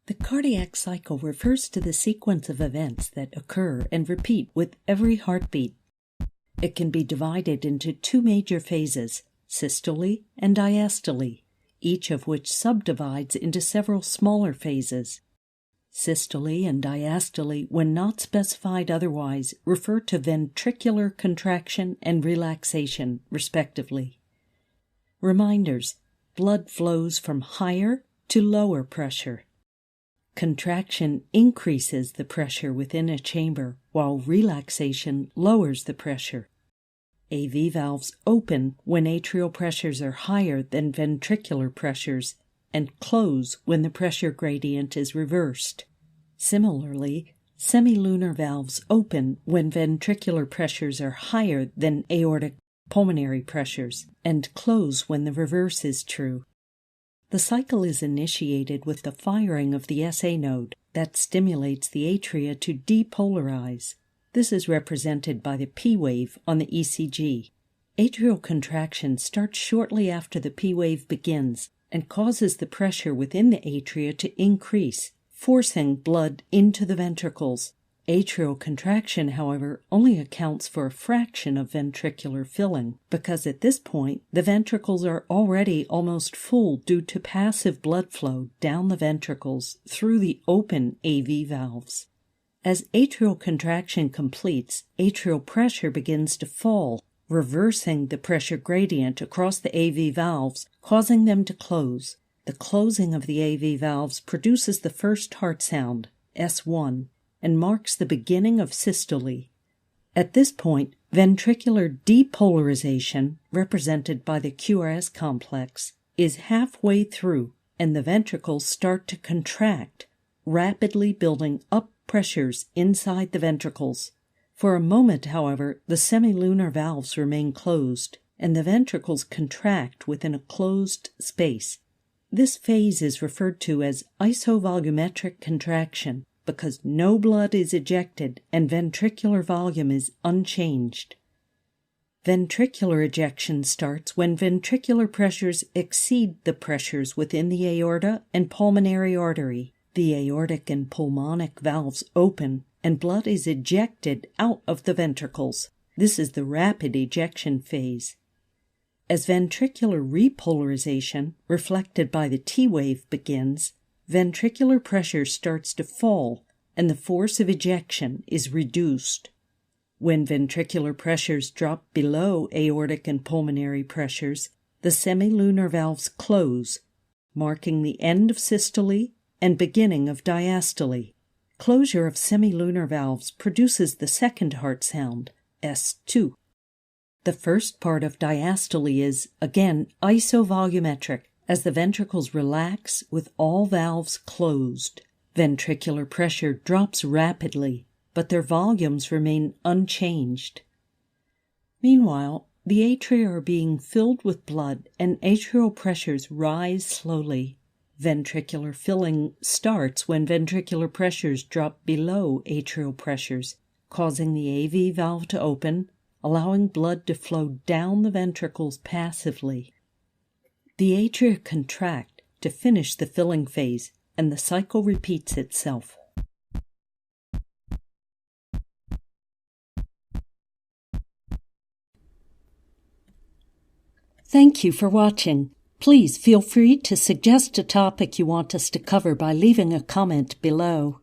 The cardiac cycle refers to the sequence of events that occur and repeat with every heartbeat. It can be divided into two major phases, systole and diastole, each of which subdivides into several smaller phases. Systole and diastole, when not specified otherwise, refer to ventricular contraction and relaxation, respectively. Reminders: blood flows from higher to lower pressure. Contraction increases the pressure within a chamber, while relaxation lowers the pressure. AV valves open when atrial pressures are higher than ventricular pressures and close when the pressure gradient is reversed. Similarly, semilunar valves open when ventricular pressures are higher than aortic pulmonary pressures and close when the reverse is true. The cycle is initiated with the firing of the SA node that stimulates the atria to depolarize. This is represented by the P wave on the ECG. Atrial contraction starts shortly after the P wave begins and causes the pressure within the atria to increase, forcing blood into the ventricles. Atrial contraction, however, only accounts for a fraction of ventricular filling, because at this point the ventricles are already almost full due to passive blood flow down the ventricles through the open AV valves. As atrial contraction completes, atrial pressure begins to fall, reversing the pressure gradient across the AV valves, causing them to close. The closing of the AV valves produces the first heart sound, S1, and marks the beginning of systole. At this point, ventricular depolarization, represented by the QRS complex, is halfway through, and the ventricles start to contract, rapidly building up pressures inside the ventricles. For a moment, however, the semilunar valves remain closed, and the ventricles contract within a closed space. This phase is referred to as isovolumetric contraction, because no blood is ejected and ventricular volume is unchanged. Ventricular ejection starts when ventricular pressures exceed the pressures within the aorta and pulmonary artery. The aortic and pulmonic valves open, and blood is ejected out of the ventricles. This is the rapid ejection phase. As ventricular repolarization, reflected by the T wave, begins, ventricular pressure starts to fall, and the force of ejection is reduced. When ventricular pressures drop below aortic and pulmonary pressures, the semilunar valves close, marking the end of systole and beginning of diastole. Closure of semilunar valves produces the second heart sound, S2. The first part of diastole is, again, isovolumetric, as the ventricles relax with all valves closed. Ventricular pressure drops rapidly, but their volumes remain unchanged. Meanwhile, the atria are being filled with blood and atrial pressures rise slowly. Ventricular filling starts when ventricular pressures drop below atrial pressures, causing the AV valve to open, allowing blood to flow down the ventricles passively. The atria contract to finish the filling phase, and the cycle repeats itself. Thank you for watching. Please feel free to suggest a topic you want us to cover by leaving a comment below.